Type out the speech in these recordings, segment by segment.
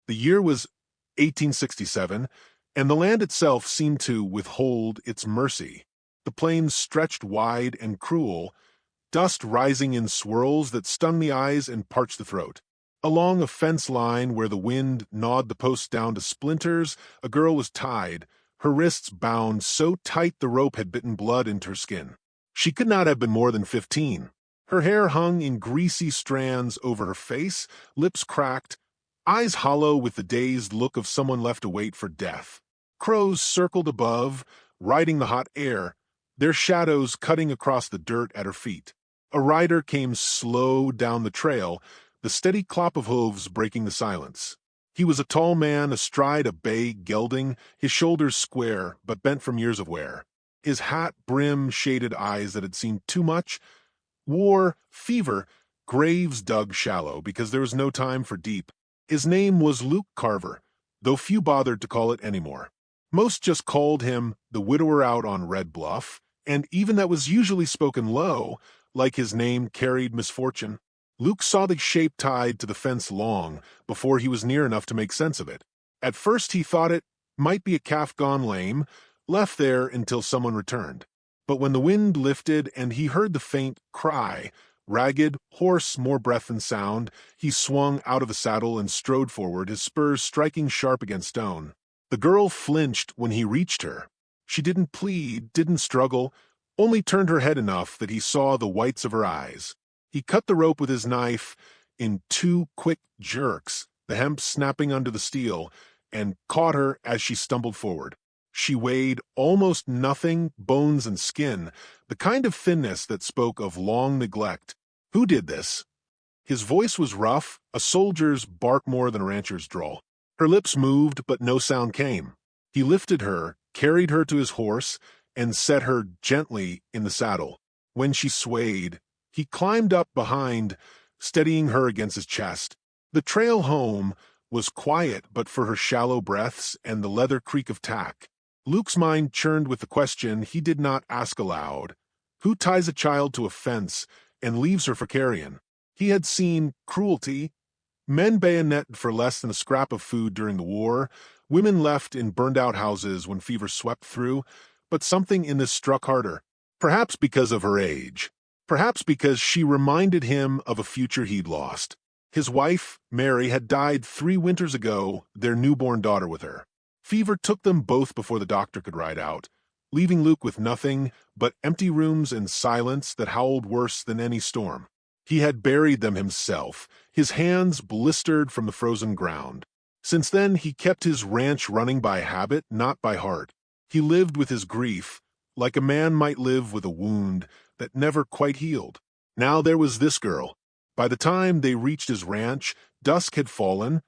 The year was 1867, and the land itself seemed to withhold its mercy. The plains stretched wide and cruel, dust rising in swirls that stung the eyes and parched the throat. Along a fence line where the wind gnawed the posts down to splinters, a girl was tied, her wrists bound so tight the rope had bitten blood into her skin. She could not have been more than 15. Her hair hung in greasy strands over her face, lips cracked, eyes hollow with the dazed look of someone left to wait for death. Crows circled above, riding the hot air, their shadows cutting across the dirt at her feet. A rider came slow down the trail, the steady clop of hooves breaking the silence. He was a tall man astride a bay gelding, his shoulders square but bent from years of wear. His hat brim shaded eyes that had seen too much. War, fever, graves dug shallow because there was no time for deep. His name was Luke Carver, though few bothered to call it anymore. Most just called him the widower out on Red Bluff, and even that was usually spoken low, like his name carried misfortune. Luke saw the shape tied to the fence long before he was near enough to make sense of it. At first he thought it might be a calf gone lame, left there until someone returned. But when the wind lifted and he heard the faint cry, ragged, hoarse, more breath than sound, he swung out of the saddle and strode forward, his spurs striking sharp against stone. The girl flinched when he reached her. She didn't plead, didn't struggle, only turned her head enough that he saw the whites of her eyes. He cut the rope with his knife in 2 quick jerks, the hemp snapping under the steel, and caught her as she stumbled forward. She weighed almost nothing, bones and skin, the kind of thinness that spoke of long neglect. Who did this? His voice was rough, a soldier's bark more than a rancher's drawl. Her lips moved, but no sound came. He lifted her, carried her to his horse, and set her gently in the saddle. When she swayed, he climbed up behind, steadying her against his chest. The trail home was quiet but for her shallow breaths and the leather creak of tack. Luke's mind churned with the question he did not ask aloud. Who ties a child to a fence and leaves her for carrion? He had seen cruelty. Men bayoneted for less than a scrap of food during the war, women left in burned-out houses when fever swept through, but something in this struck harder. Perhaps because of her age. Perhaps because she reminded him of a future he'd lost. His wife, Mary, had died 3 winters ago, their newborn daughter with her. Fever took them both before the doctor could ride out, leaving Luke with nothing but empty rooms and silence that howled worse than any storm. He had buried them himself, his hands blistered from the frozen ground. Since then, he kept his ranch running by habit, not by heart. He lived with his grief, like a man might live with a wound that never quite healed. Now there was this girl. By the time they reached his ranch, dusk had fallen,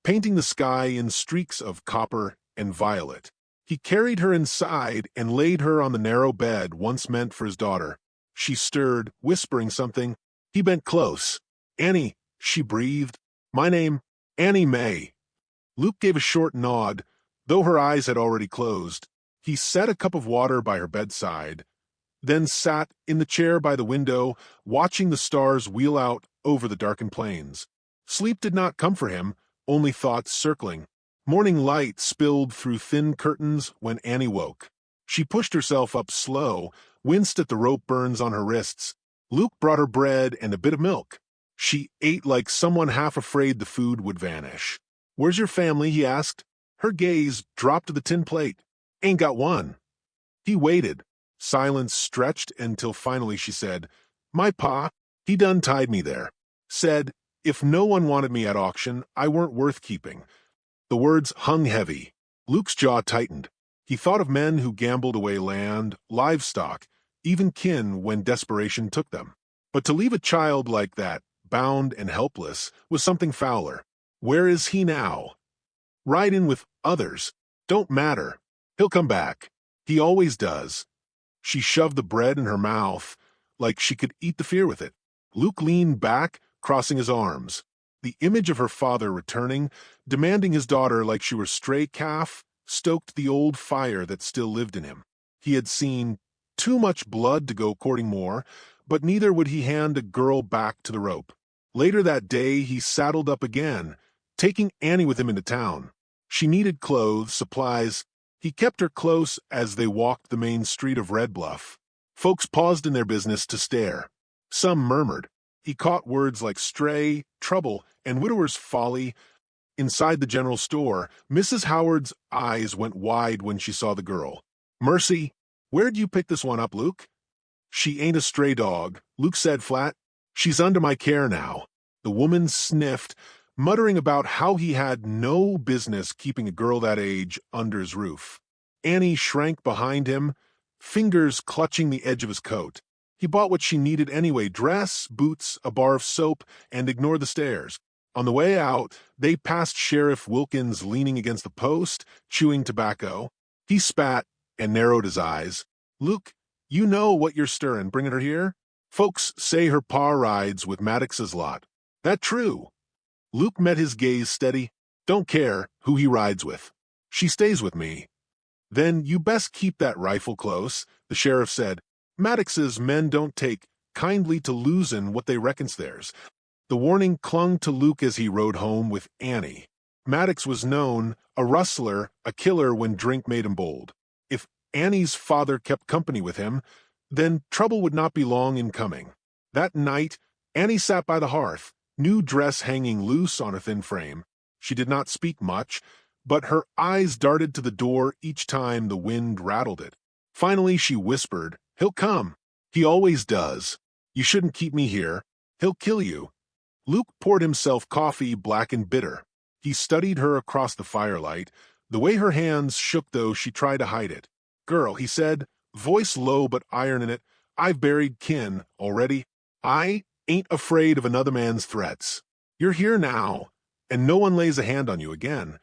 painting the sky in streaks of copper and violet. He carried her inside and laid her on the narrow bed once meant for his daughter. She stirred, whispering something. He bent close. "Annie," she breathed. "My name, Annie May." Luke gave a short nod, though her eyes had already closed. He set a cup of water by her bedside, then sat in the chair by the window, watching the stars wheel out over the darkened plains. Sleep did not come for him, only thoughts circling. Morning light spilled through thin curtains when Annie woke. She pushed herself up slow, winced at the rope burns on her wrists. Luke brought her bread and a bit of milk. She ate like someone half afraid the food would vanish. "Where's your family?" he asked. Her gaze dropped to the tin plate. "Ain't got one." He waited. Silence stretched until finally she said, "My pa, he done tied me there. Said, if no one wanted me at auction, I weren't worth keeping." The words hung heavy. Luke's jaw tightened. He thought of men who gambled away land, livestock, even kin when desperation took them. But to leave a child like that, bound and helpless, was something fouler. Where is he now? Ride in with others. Don't matter. He'll come back. He always does. She shoved the bread in her mouth, like she could eat the fear with it. Luke leaned back, crossing his arms. The image of her father returning, demanding his daughter like she were stray calf, stoked the old fire that still lived in him. He had seen too much blood to go courting more, but neither would he hand a girl back to the rope. Later that day he saddled up again, taking Annie with him into town. She needed clothes, supplies. He kept her close as they walked the main street of Red Bluff. Folks paused in their business to stare. Some murmured. He caught words like stray, trouble, and widower's folly. Inside the general store, Mrs. Howard's eyes went wide when she saw the girl. "Mercy, where'd you pick this one up, Luke?" "She ain't a stray dog," Luke said flat. "She's under my care now." The woman sniffed, muttering about how he had no business keeping a girl that age under his roof. Annie shrank behind him, fingers clutching the edge of his coat. He bought what she needed anyway: dress, boots, a bar of soap, and ignored the stares. On the way out, they passed Sheriff Wilkins leaning against the post, chewing tobacco. He spat and narrowed his eyes. "Luke, you know what you're stirring, bringing her here? Folks say her pa rides with Maddox's lot. That true?" Luke met his gaze steady. "Don't care who he rides with. She stays with me." "Then you best keep that rifle close," the sheriff said. "Maddox's men don't take kindly to losin' what they reckon's theirs." The warning clung to Luke as he rode home with Annie. Maddox was known, a rustler, a killer when drink made him bold. If Annie's father kept company with him, then trouble would not be long in coming. That night, Annie sat by the hearth, new dress hanging loose on a thin frame. She did not speak much, but her eyes darted to the door each time the wind rattled it. Finally she whispered, "He'll come. He always does. You shouldn't keep me here. He'll kill you." Luke poured himself coffee, black and bitter. He studied her across the firelight, the way her hands shook though she tried to hide it. "Girl," he said, voice low but iron in it, "I've buried kin already. I ain't afraid of another man's threats. You're here now, and no one lays a hand on you again."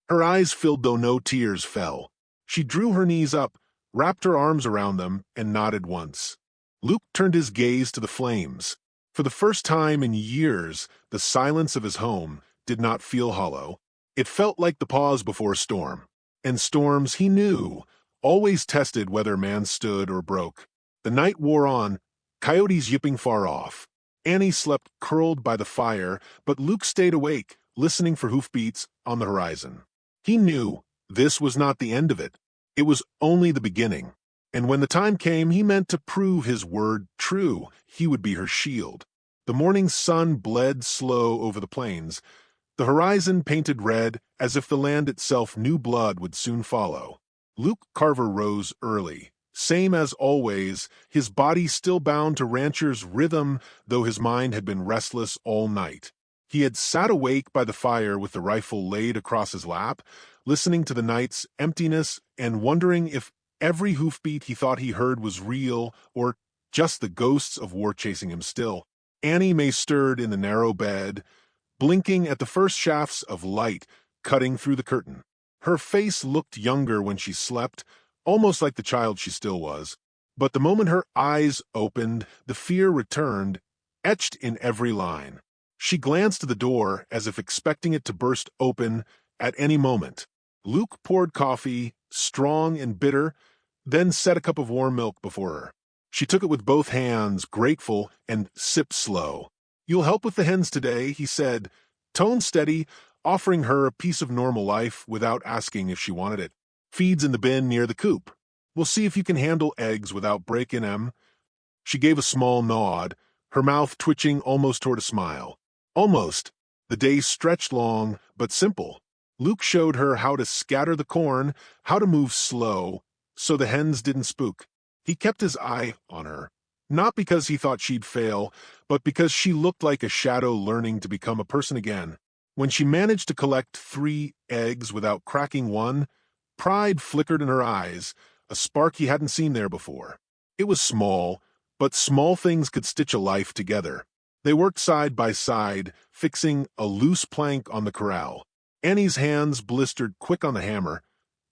Her eyes filled though no tears fell. She drew her knees up, wrapped her arms around them, and nodded once. Luke turned his gaze to the flames. For the first time in years, the silence of his home did not feel hollow. It felt like the pause before a storm. And storms, he knew, always tested whether man stood or broke. The night wore on, coyotes yipping far off. Annie slept curled by the fire, but Luke stayed awake, listening for hoofbeats on the horizon. He knew this was not the end of it. It was only the beginning. And when the time came, he meant to prove his word true. He would be her shield. The morning sun bled slow over the plains. The horizon painted red, as if the land itself knew blood would soon follow. Luke Carver rose early. Same as always, his body still bound to rancher's rhythm, though his mind had been restless all night. He had sat awake by the fire with the rifle laid across his lap, listening to the night's emptiness and wondering if every hoofbeat he thought he heard was real or just the ghosts of war chasing him still. Annie Mae stirred in the narrow bed, blinking at the first shafts of light cutting through the curtain. Her face looked younger when she slept, almost like the child she still was. But the moment her eyes opened, the fear returned, etched in every line. She glanced to the door as if expecting it to burst open at any moment. Luke poured coffee, strong and bitter, then set a cup of warm milk before her. She took it with both hands, grateful, and sipped slow. "You'll help with the hens today," he said, tone steady, offering her a piece of normal life without asking if she wanted it. "Feed's in the bin near the coop. We'll see if you can handle eggs without breaking 'em." She gave a small nod, her mouth twitching almost toward a smile. Almost. The day stretched long, but simple. Luke showed her how to scatter the corn, how to move slow, so the hens didn't spook. He kept his eye on her, not because he thought she'd fail, but because she looked like a shadow learning to become a person again. When she managed to collect 3 eggs without cracking one, pride flickered in her eyes, a spark he hadn't seen there before. It was small, but small things could stitch a life together. They worked side by side, fixing a loose plank on the corral. Annie's hands blistered quick on the hammer,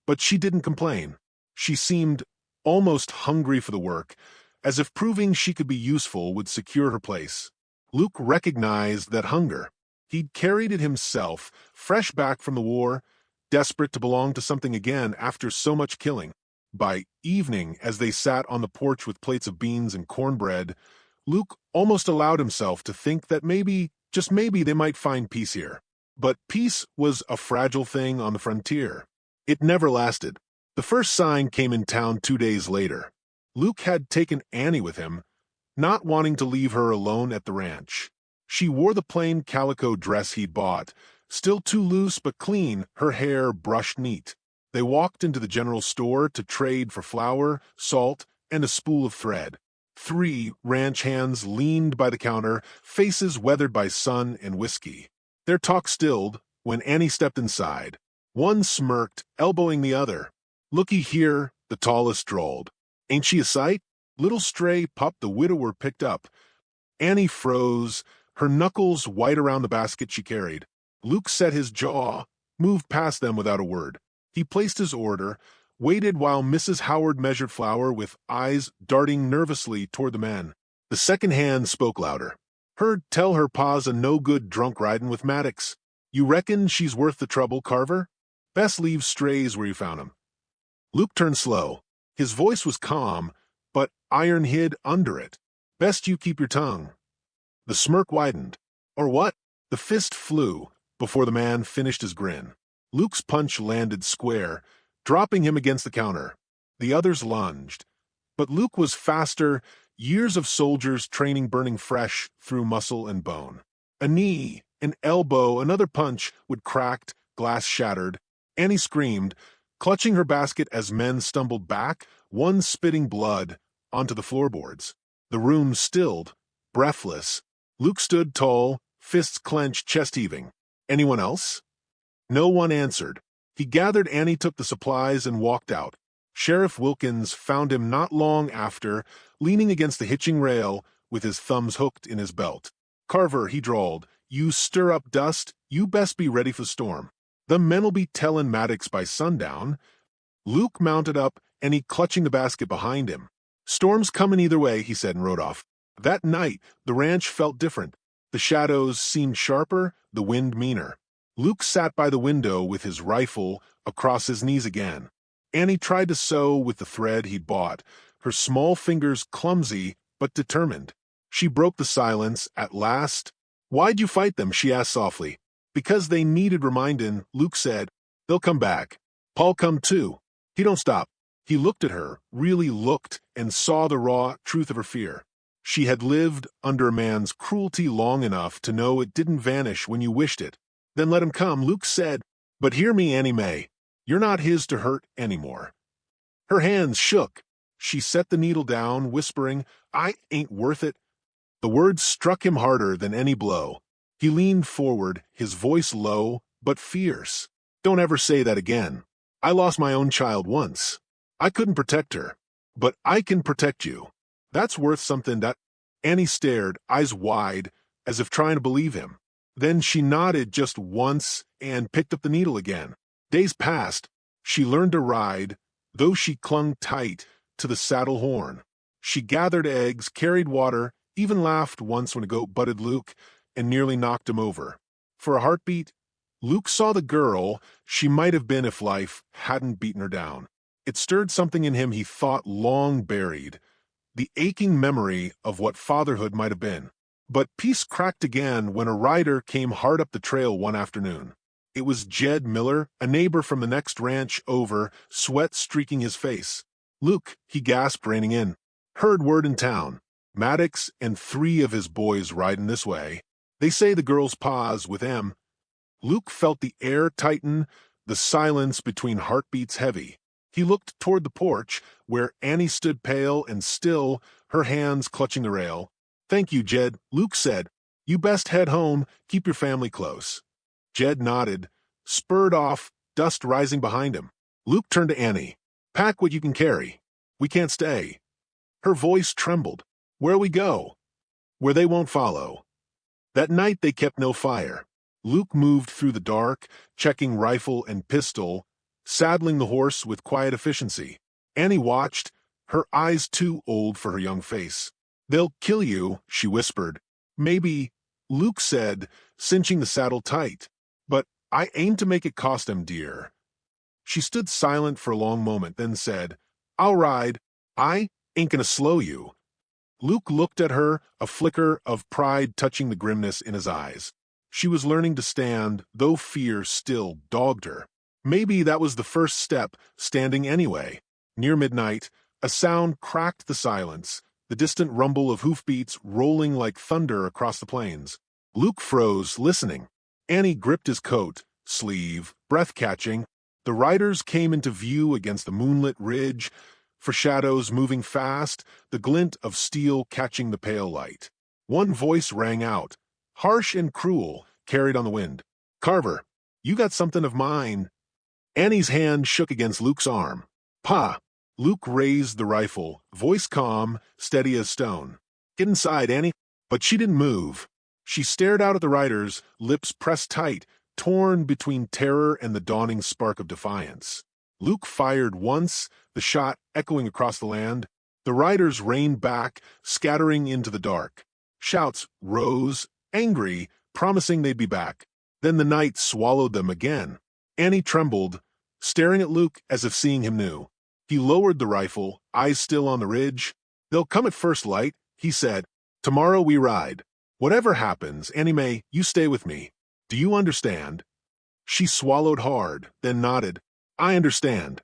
but she didn't complain. She seemed almost hungry for the work, as if proving she could be useful would secure her place. Luke recognized that hunger. He'd carried it himself, fresh back from the war, desperate to belong to something again after so much killing. By evening, as they sat on the porch with plates of beans and cornbread, Luke almost allowed himself to think that maybe, just maybe, they might find peace here. But peace was a fragile thing on the frontier. It never lasted. The first sign came in town 2 days later. Luke had taken Annie with him, not wanting to leave her alone at the ranch. She wore the plain calico dress he'd bought, still too loose but clean, her hair brushed neat. They walked into the general store to trade for flour, salt, and a spool of thread. 3 ranch hands leaned by the counter, faces weathered by sun and whiskey. Their talk stilled when Annie stepped inside. One smirked, elbowing the other. "Looky here," the tallest drawled. "Ain't she a sight?" Little stray pup the widower picked up. Annie froze, her knuckles white around the basket she carried. Luke set his jaw, moved past them without a word. He placed his order, waited while Mrs. Howard measured flour with eyes darting nervously toward the men. The second hand spoke louder. "Heard tell her pa's a no-good drunk ridin' with Maddox. You reckon she's worth the trouble, Carver? Best leave strays where you found 'em." Luke turned slow. His voice was calm, but iron hid under it. "Best you keep your tongue." The smirk widened. "Or what?" The fist flew before the man finished his grin. Luke's punch landed square, dropping him against the counter. The others lunged. But Luke was faster, years of soldiers training burning fresh through muscle and bone. A knee, an elbow, another punch would cracked, glass shattered. Annie screamed, clutching her basket as men stumbled back, one spitting blood onto the floorboards. The room stilled, breathless. Luke stood tall, fists clenched, chest heaving. "Anyone else?" No one answered. He gathered Annie, took the supplies, and walked out. Sheriff Wilkins found him not long after, leaning against the hitching rail with his thumbs hooked in his belt. "Carver," he drawled, "you stir up dust, you best be ready for the storm. The men'll be tellin' Maddox by sundown." Luke mounted up, Annie clutching the basket behind him. "Storm's comin' either way," he said and rode off. That night, the ranch felt different. The shadows seemed sharper, the wind meaner. Luke sat by the window with his rifle across his knees again. Annie tried to sew with the thread he'd bought, her small fingers clumsy but determined. She broke the silence at last. "Why'd you fight them?" she asked softly. "Because they needed remindin'," Luke said. "They'll come back. Paul'll come too. He don't stop." He looked at her, really looked, and saw the raw truth of her fear. She had lived under a man's cruelty long enough to know it didn't vanish when you wished it. "Then let him come," Luke said. "But hear me, Annie Mae. You're not his to hurt anymore." Her hands shook. She set the needle down, whispering, "I ain't worth it." The words struck him harder than any blow. He leaned forward, his voice low but fierce. "Don't ever say that again. I lost my own child once. I couldn't protect her. But I can protect you. That's worth something." That Annie stared, eyes wide, as if trying to believe him. Then she nodded just once and picked up the needle again. Days passed. She learned to ride, though she clung tight to the saddle horn. She gathered eggs, carried water, even laughed once when a goat butted Luke and nearly knocked him over. For a heartbeat, Luke saw the girl she might have been if life hadn't beaten her down. It stirred something in him he thought long buried, the aching memory of what fatherhood might have been. But peace cracked again when a rider came hard up the trail one afternoon. It was Jed Miller, a neighbor from the next ranch over, sweat streaking his face. "Luke," he gasped, reining in. "Heard word in town. Maddox and 3 of his boys riding this way. They say the girl's pa's with em." Luke felt the air tighten, the silence between heartbeats heavy. He looked toward the porch, where Annie stood pale and still, her hands clutching the rail. "Thank you, Jed," Luke said. "You best head home, keep your family close." Jed nodded, spurred off, dust rising behind him. Luke turned to Annie. "Pack what you can carry. We can't stay." Her voice trembled. "Where'll we go?" "Where they won't follow." That night they kept no fire. Luke moved through the dark, checking rifle and pistol, saddling the horse with quiet efficiency. Annie watched, her eyes too old for her young face. "They'll kill you," she whispered. "Maybe," Luke said, cinching the saddle tight. "But I aim to make it cost them dear." She stood silent for a long moment, then said, "I'll ride. I ain't gonna slow you." Luke looked at her, a flicker of pride touching the grimness in his eyes. She was learning to stand, though fear still dogged her. Maybe that was the first step, standing anyway. Near midnight, a sound cracked the silence, the distant rumble of hoofbeats rolling like thunder across the plains. Luke froze, listening. Annie gripped his coat, sleeve, breath-catching. The riders came into view against the moonlit ridge, shadows moving fast, the glint of steel catching the pale light. One voice rang out, harsh and cruel, carried on the wind. "Carver, you got something of mine." Annie's hand shook against Luke's arm. "Pa!" Luke raised the rifle, voice calm, steady as stone. "Get inside, Annie." But she didn't move. She stared out at the riders, lips pressed tight, torn between terror and the dawning spark of defiance. Luke fired once, the shot echoing across the land. The riders reined back, scattering into the dark. Shouts rose, angry, promising they'd be back. Then the night swallowed them again. Annie trembled, staring at Luke as if seeing him new. He lowered the rifle, eyes still on the ridge. "They'll come at first light," he said. "Tomorrow we ride. Whatever happens, Annie Mae, you stay with me. Do you understand?" She swallowed hard, then nodded. "I understand."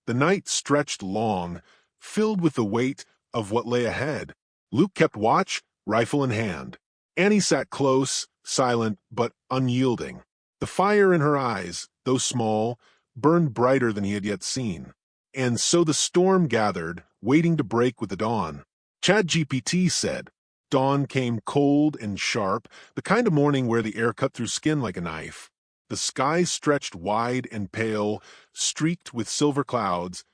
The night stretched long, filled with the weight of what lay ahead. Luke kept watch, rifle in hand. Annie sat close, silent but unyielding. The fire in her eyes, though small, burned brighter than he had yet seen. And so the storm gathered, waiting to break with the dawn. ChatGPT said. Dawn came cold and sharp, the kind of morning where the air cut through skin like a knife. The sky stretched wide and pale, streaked with silver clouds,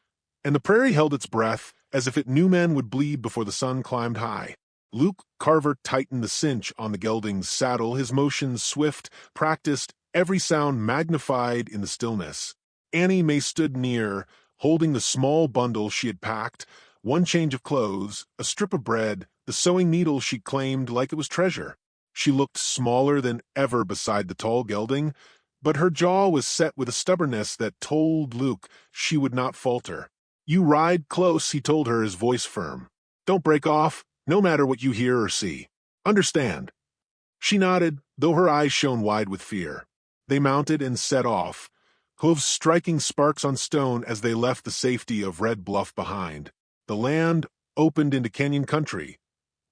and the prairie held its breath as if it knew men would bleed before the sun climbed high. Luke Carver tightened the cinch on the gelding's saddle, his motions swift, practiced, every sound magnified in the stillness. Annie Mae stood near, holding the small bundle she had packed, one change of clothes, a strip of bread, the sewing needle she claimed like it was treasure. She looked smaller than ever beside the tall gelding, but her jaw was set with a stubbornness that told Luke she would not falter. "You ride close," he told her, his voice firm. "Don't break off, no matter what you hear or see. Understand?" She nodded, though her eyes shone wide with fear. They mounted and set off, hooves striking sparks on stone as they left the safety of Red Bluff behind. The land opened into canyon country,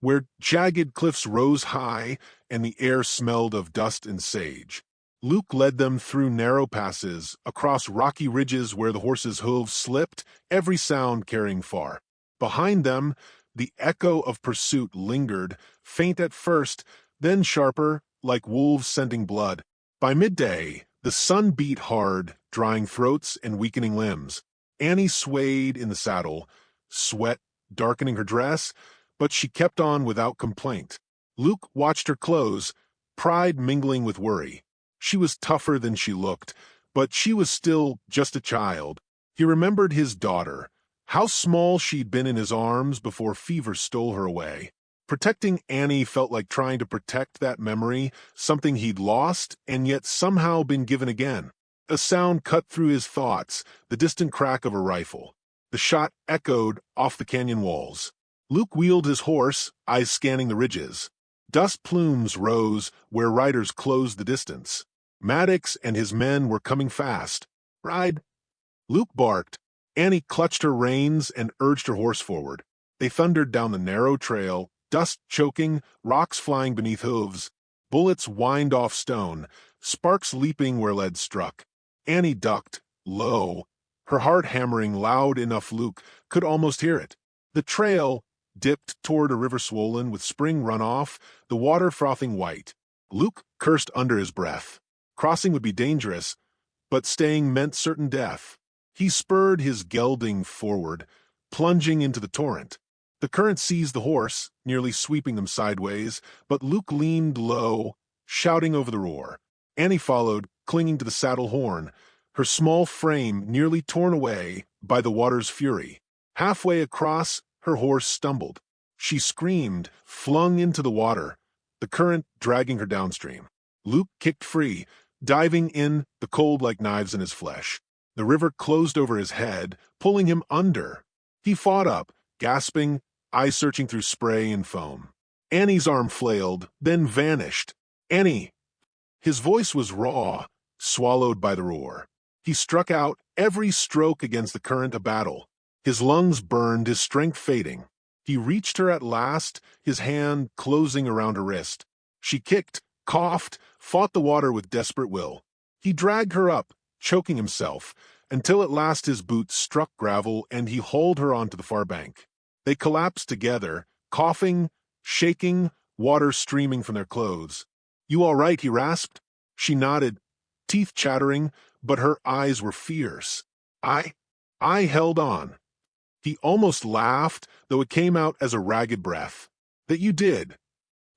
where jagged cliffs rose high and the air smelled of dust and sage. Luke led them through narrow passes, across rocky ridges where the horses' hooves slipped, every sound carrying far. Behind them, the echo of pursuit lingered, faint at first, then sharper, like wolves scenting blood. By midday, the sun beat hard, drying throats and weakening limbs. Annie swayed in the saddle, sweat darkening her dress, but she kept on without complaint. Luke watched her close, pride mingling with worry. She was tougher than she looked, but she was still just a child. He remembered his daughter, how small she'd been in his arms before fever stole her away. Protecting Annie felt like trying to protect that memory, something he'd lost and yet somehow been given again. A sound cut through his thoughts, the distant crack of a rifle. The shot echoed off the canyon walls. Luke wheeled his horse, eyes scanning the ridges. Dust plumes rose where riders closed the distance. Maddox and his men were coming fast. "Ride!" Luke barked. Annie clutched her reins and urged her horse forward. They thundered down the narrow trail, dust choking, rocks flying beneath hooves. Bullets whined off stone, sparks leaping where lead struck. Annie ducked, low, her heart hammering loud enough Luke could almost hear it. The trail dipped toward a river swollen with spring runoff, the water frothing white. Luke cursed under his breath. Crossing would be dangerous, but staying meant certain death. He spurred his gelding forward, plunging into the torrent. The current seized the horse, nearly sweeping them sideways, but Luke leaned low, shouting over the roar. Annie followed, clinging to the saddle horn, her small frame nearly torn away by the water's fury. Halfway across, her horse stumbled. She screamed, flung into the water, the current dragging her downstream. Luke kicked free, diving in, the cold like knives in his flesh. The river closed over his head, pulling him under. He fought up, gasping, eyes searching through spray and foam. Annie's arm flailed, then vanished. "Annie!" His voice was raw, swallowed by the roar. He struck out, every stroke against the current of battle. His lungs burned, his strength fading. He reached her at last, his hand closing around her wrist. She kicked, coughed, fought the water with desperate will. He dragged her up, choking himself, until at last his boots struck gravel and he hauled her onto the far bank. They collapsed together, coughing, shaking, water streaming from their clothes. "You all right?" he rasped. She nodded, teeth chattering, but her eyes were fierce. I held on. He almost laughed, though it came out as a ragged breath. "That you did."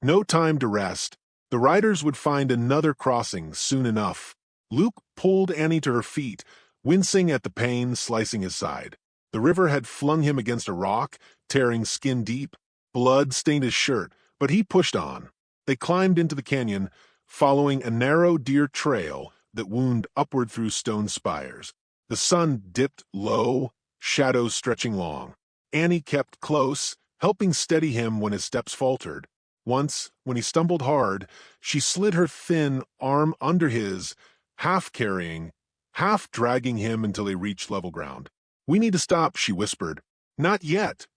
No time to rest. The riders would find another crossing soon enough. Luke pulled Annie to her feet, wincing at the pain slicing his side. The river had flung him against a rock, tearing skin deep. Blood stained his shirt, but he pushed on. They climbed into the canyon, following a narrow deer trail that wound upward through stone spires. The sun dipped low, shadows stretching long. Annie kept close, helping steady him when his steps faltered. Once, when he stumbled hard, she slid her thin arm under his, half carrying, half dragging him until they reached level ground. "We need to stop," she whispered. "Not yet."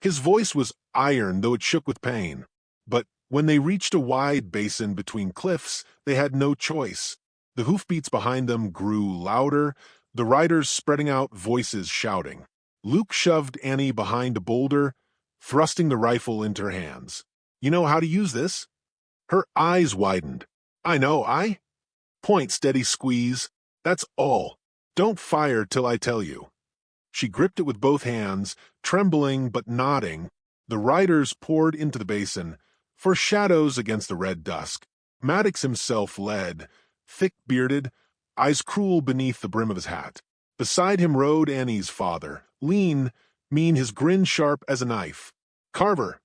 His voice was iron, though it shook with pain. But when they reached a wide basin between cliffs, they had no choice. The hoofbeats behind them grew louder, the riders spreading out, voices shouting. Luke shoved Annie behind a boulder, thrusting the rifle into her hands. "You know how to use this?" Her eyes widened. "I know, Point, steady, squeeze. That's all. Don't fire till I tell you." She gripped it with both hands, trembling but nodding. The riders poured into the basin, for shadows against the red dusk. Maddox himself led, thick-bearded, eyes cruel beneath the brim of his hat. Beside him rode Annie's father, lean, mean, his grin sharp as a knife. "Carver,"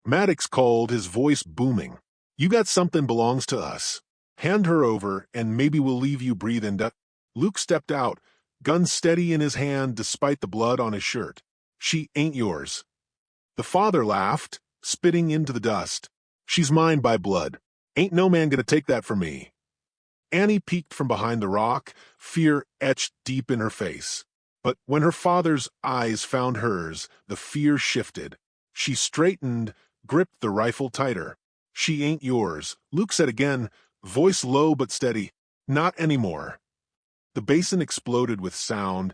Maddox called, his voice booming. "You got something belongs to us. Hand her over, and maybe we'll leave you breathing." Luke stepped out, gun steady in his hand despite the blood on his shirt. "She ain't yours." The father laughed, spitting into the dust. "She's mine by blood. Ain't no man gonna take that from me." Annie peeked from behind the rock, fear etched deep in her face. But when her father's eyes found hers, the fear shifted. She straightened, gripped the rifle tighter. "She ain't yours," Luke said again, voice low but steady. "Not anymore." The basin exploded with sound,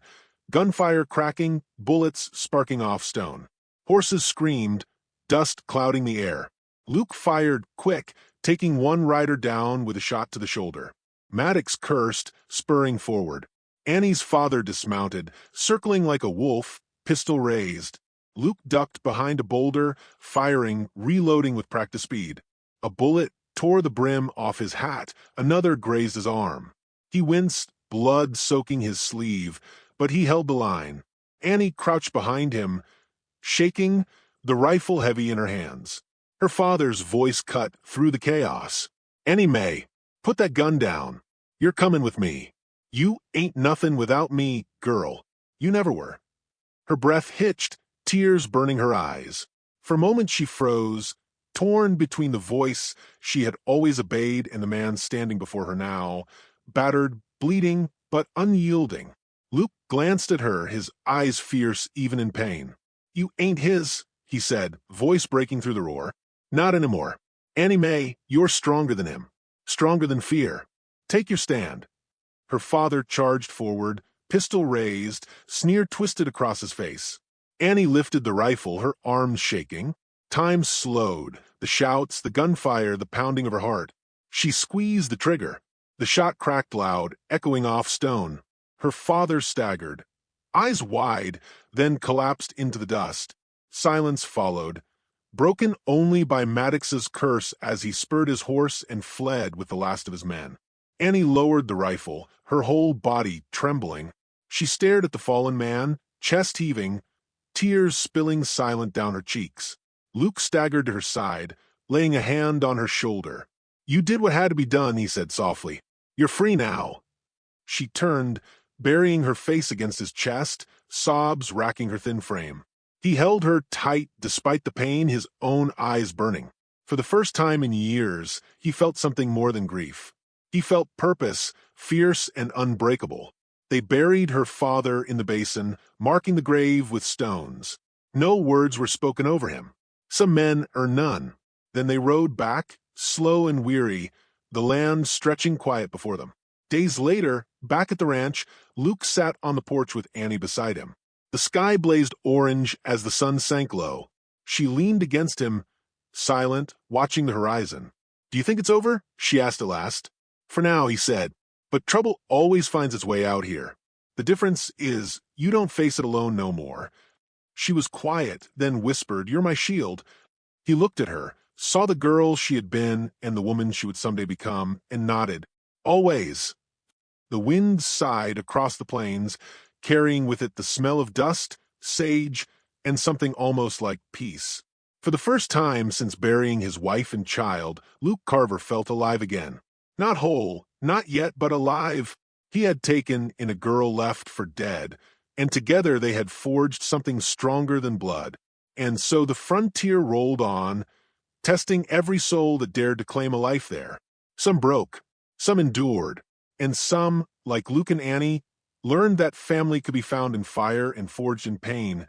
gunfire cracking, bullets sparking off stone. Horses screamed, dust clouding the air. Luke fired quick, taking one rider down with a shot to the shoulder. Maddox cursed, spurring forward. Annie's father dismounted, circling like a wolf, pistol raised. Luke ducked behind a boulder, firing, reloading with practiced speed. A bullet tore the brim off his hat, another grazed his arm. He winced, blood soaking his sleeve, but he held the line. Annie crouched behind him, shaking, the rifle heavy in her hands. Her father's voice cut through the chaos. "Annie Mae, put that gun down. You're coming with me. You ain't nothing without me, girl. You never were." Her breath hitched, tears burning her eyes. For a moment she froze, torn between the voice she had always obeyed and the man standing before her now, battered, bleeding, but unyielding. Luke glanced at her, his eyes fierce even in pain. "You ain't his," he said, voice breaking through the roar. "Not anymore. Annie Mae, you're stronger than him. Stronger than fear. Take your stand." Her father charged forward, pistol raised, sneer twisted across his face. Annie lifted the rifle, her arms shaking. Time slowed, the shouts, the gunfire, the pounding of her heart. She squeezed the trigger. The shot cracked loud, echoing off stone. Her father staggered, eyes wide, then collapsed into the dust. Silence followed, broken only by Maddox's curse as he spurred his horse and fled with the last of his men. Annie lowered the rifle, her whole body trembling. She stared at the fallen man, chest heaving, tears spilling silent down her cheeks. Luke staggered to her side, laying a hand on her shoulder. "You did what had to be done," he said softly. "You're free now." She turned, burying her face against his chest, sobs racking her thin frame. He held her tight despite the pain, his own eyes burning. For the first time in years, he felt something more than grief. He felt purpose, fierce and unbreakable. They buried her father in the basin, marking the grave with stones. No words were spoken over him, some men or none. Then they rode back, slow and weary, the land stretching quiet before them. Days later, back at the ranch, Luke sat on the porch with Annie beside him. The sky blazed orange as the sun sank low. She leaned against him, silent, watching the horizon. "Do you think it's over?" she asked at last. "For now," he said, "but trouble always finds its way out here. The difference is you don't face it alone no more." She was quiet, then whispered, "You're my shield." He looked at her, saw the girl she had been and the woman she would someday become, and nodded. "Always." The wind sighed across the plains, carrying with it the smell of dust, sage, and something almost like peace. For the first time since burying his wife and child, Luke Carver felt alive again. Not whole, not yet, but alive. He had taken in a girl left for dead, and together they had forged something stronger than blood. And so the frontier rolled on, testing every soul that dared to claim a life there. Some broke, some endured, and some, like Luke and Annie, learned that family could be found in fire and forged in pain,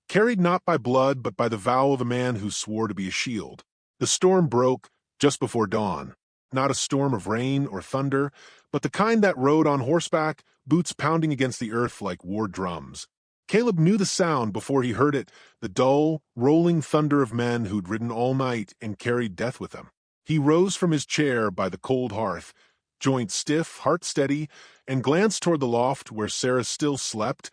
carried not by blood but by the vow of a man who swore to be a shield. The storm broke just before dawn. Not a storm of rain or thunder, but the kind that rode on horseback, boots pounding against the earth like war drums. Caleb knew the sound before he heard it, the dull, rolling thunder of men who'd ridden all night and carried death with them. He rose from his chair by the cold hearth, joint stiff, heart steady, and glanced toward the loft where Sarah still slept,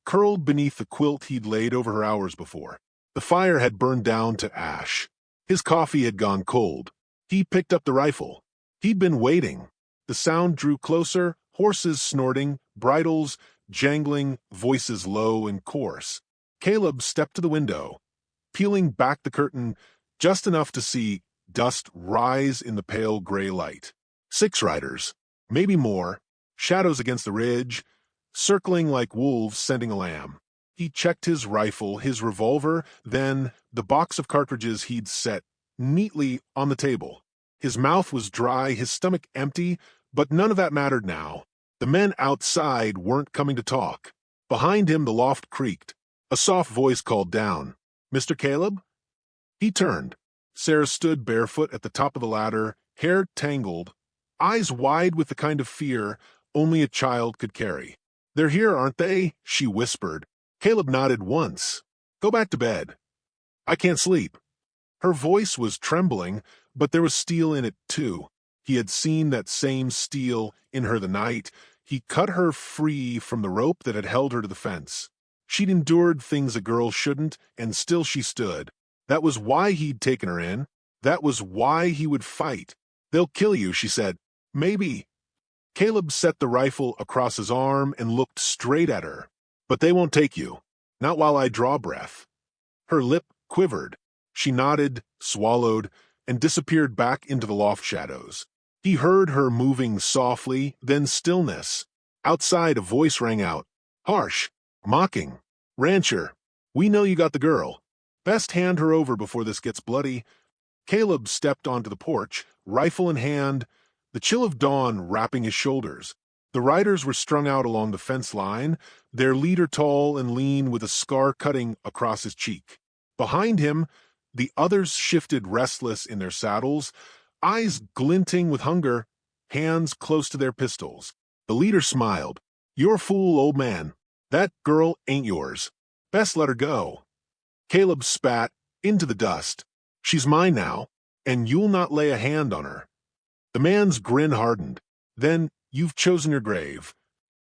curled beneath the quilt he'd laid over her hours before. The fire had burned down to ash. His coffee had gone cold. He picked up the rifle. He'd been waiting. The sound drew closer, horses snorting, bridles jangling, voices low and coarse. Caleb stepped to the window, peeling back the curtain just enough to see dust rise in the pale gray light. 6 riders, maybe more, shadows against the ridge, circling like wolves scenting a lamb. He checked his rifle, his revolver, then the box of cartridges he'd set neatly on the table. His mouth was dry, his stomach empty, but none of that mattered now. The men outside weren't coming to talk. Behind him, the loft creaked. A soft voice called down, "Mr. Caleb?" He turned. Sarah stood barefoot at the top of the ladder, hair tangled, eyes wide with the kind of fear only a child could carry. "They're here, aren't they?" she whispered. Caleb nodded once. "Go back to bed. I can't sleep." Her voice was trembling, but there was steel in it, too. He had seen that same steel in her the night. He cut her free from the rope that had held her to the fence. She'd endured things a girl shouldn't, and still she stood. That was why he'd taken her in. That was why he would fight. "They'll kill you," she said. "Maybe." Caleb set the rifle across his arm and looked straight at her. "But they won't take you. Not while I draw breath." Her lip quivered. She nodded, swallowed, and disappeared back into the loft shadows. He heard her moving softly, then stillness. Outside, a voice rang out, harsh, mocking. "Rancher, we know you got the girl. Best hand her over before this gets bloody." Caleb stepped onto the porch, rifle in hand, the chill of dawn wrapping his shoulders. The riders were strung out along the fence line, their leader tall and lean with a scar cutting across his cheek. Behind him, the others shifted restless in their saddles, eyes glinting with hunger, hands close to their pistols. The leader smiled. "You're a fool, old man. That girl ain't yours. Best let her go." Caleb spat into the dust. "She's mine now, and you'll not lay a hand on her." The man's grin hardened. "Then you've chosen your grave."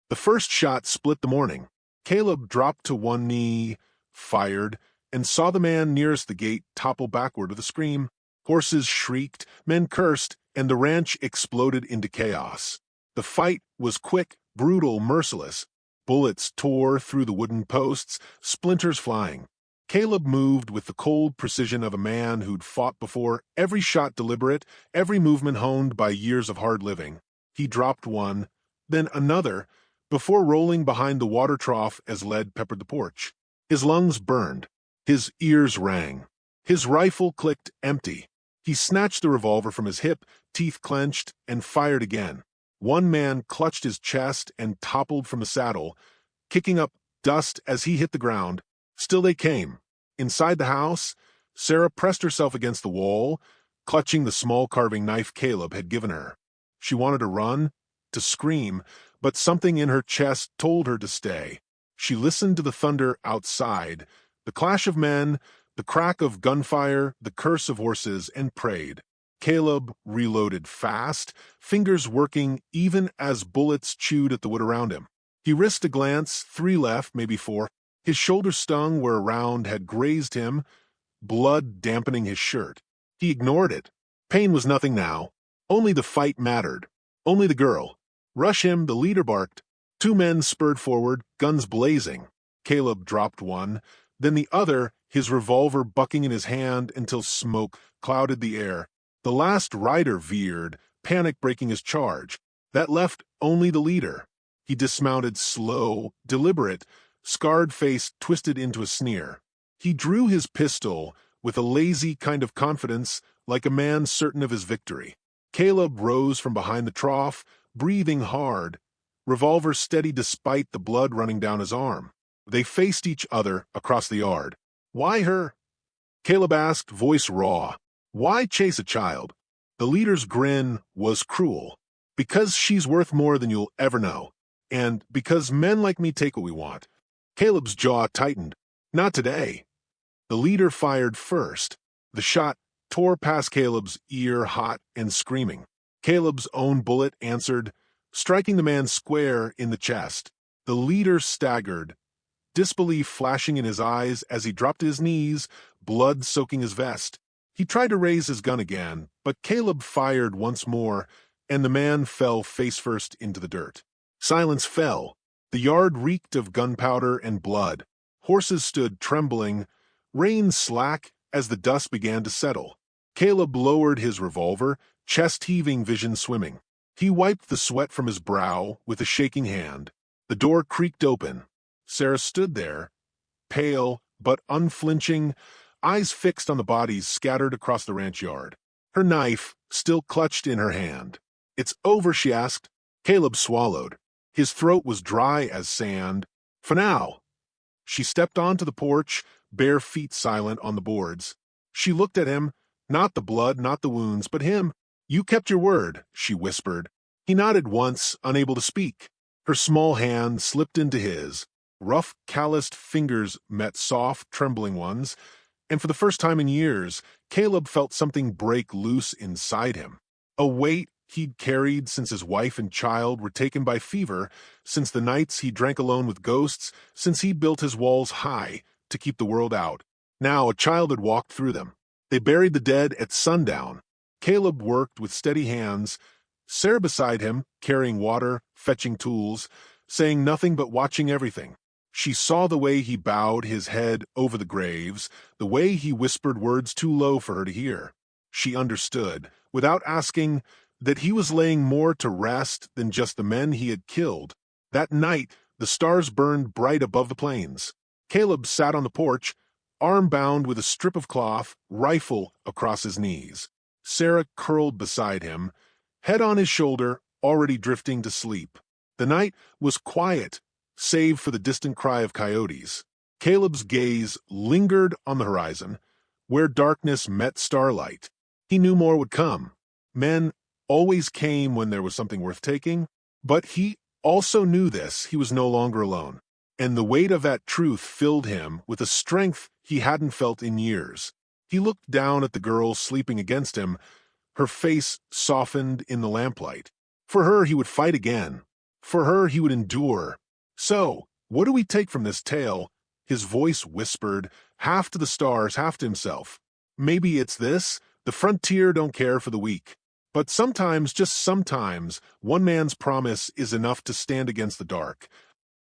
The first shot split the morning. Caleb dropped to one knee, fired, and saw the man nearest the gate topple backward with a scream. Horses shrieked, men cursed, and the ranch exploded into chaos. The fight was quick, brutal, merciless. Bullets tore through the wooden posts, splinters flying. Caleb moved with the cold precision of a man who'd fought before, every shot deliberate, every movement honed by years of hard living. He dropped one, then another, before rolling behind the water trough as lead peppered the porch. His lungs burned. His ears rang. His rifle clicked empty. He snatched the revolver from his hip, teeth clenched, and fired again. One man clutched his chest and toppled from the saddle, kicking up dust as he hit the ground. Still they came. Inside the house, Sarah pressed herself against the wall, clutching the small carving knife Caleb had given her. She wanted to run, to scream, but something in her chest told her to stay. She listened to the thunder outside, the clash of men, the crack of gunfire, the curse of horses, and prayed. Caleb reloaded fast, fingers working even as bullets chewed at the wood around him. He risked a glance, 3 left, maybe 4. His shoulder stung where a round had grazed him, blood dampening his shirt. He ignored it. Pain was nothing now. Only the fight mattered. Only the girl. Rush him, the leader barked. 2 men spurred forward, guns blazing. Caleb dropped one, then the other, his revolver bucking in his hand until smoke clouded the air. The last rider veered, panic breaking his charge. That left only the leader. He dismounted slow, deliberate, scarred face twisted into a sneer. He drew his pistol with a lazy kind of confidence, like a man certain of his victory. Caleb rose from behind the trough, breathing hard, revolver steady despite the blood running down his arm. They faced each other across the yard. "Why her?" Caleb asked, voice raw. "Why chase a child?" The leader's grin was cruel. "Because she's worth more than you'll ever know. And because men like me take what we want." Caleb's jaw tightened. "Not today." The leader fired first. The shot tore past Caleb's ear, hot and screaming. Caleb's own bullet answered, striking the man square in the chest. The leader staggered, disbelief flashing in his eyes as he dropped to his knees, blood soaking his vest. He tried to raise his gun again, but Caleb fired once more, and the man fell face first into the dirt. Silence fell. The yard reeked of gunpowder and blood. Horses stood trembling, rein slack as the dust began to settle. Caleb lowered his revolver, chest-heaving, vision swimming. He wiped the sweat from his brow with a shaking hand. The door creaked open. Sarah stood there, pale but unflinching, eyes fixed on the bodies scattered across the ranch yard. Her knife still clutched in her hand. "It's over," she asked. Caleb swallowed. His throat was dry as sand. "For now." She stepped onto the porch, bare feet silent on the boards. She looked at him, not the blood, not the wounds, but him. "You kept your word," she whispered. He nodded once, unable to speak. Her small hand slipped into his. Rough, calloused fingers met soft, trembling ones, and for the first time in years, Caleb felt something break loose inside him. A weight he'd carried since his wife and child were taken by fever, since the nights he drank alone with ghosts, since he built his walls high to keep the world out. Now a child had walked through them. They buried the dead at sundown. Caleb worked with steady hands, Sarah beside him, carrying water, fetching tools, saying nothing but watching everything. She saw the way he bowed his head over the graves, the way he whispered words too low for her to hear. She understood, without asking, that he was laying more to rest than just the men he had killed. That night, the stars burned bright above the plains. Caleb sat on the porch, arm bound with a strip of cloth, rifle across his knees. Sarah curled beside him, head on his shoulder, already drifting to sleep. The night was quiet, save for the distant cry of coyotes. Caleb's gaze lingered on the horizon, where darkness met starlight. He knew more would come. Men always came when there was something worth taking, but he also knew this. He was no longer alone, and the weight of that truth filled him with a strength he hadn't felt in years. He looked down at the girl sleeping against him, her face softened in the lamplight. For her he would fight again. For her he would endure. "So, what do we take from this tale?" His voice whispered, half to the stars, half to himself. "Maybe it's this: the frontier don't care for the weak. But sometimes, just sometimes, one man's promise is enough to stand against the dark."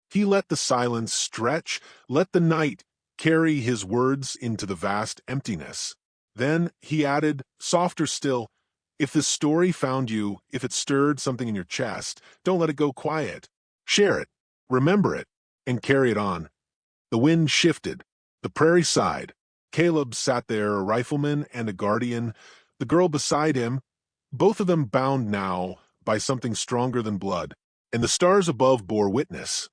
He let the silence stretch, let the night carry his words into the vast emptiness. Then he added, softer still, "If this story found you, if it stirred something in your chest, don't let it go quiet. Share it, remember it, and carry it on." The wind shifted. The prairie sighed. Caleb sat there, a rifleman and a guardian, the girl beside him, both of them bound now, by something stronger than blood, and the stars above bore witness.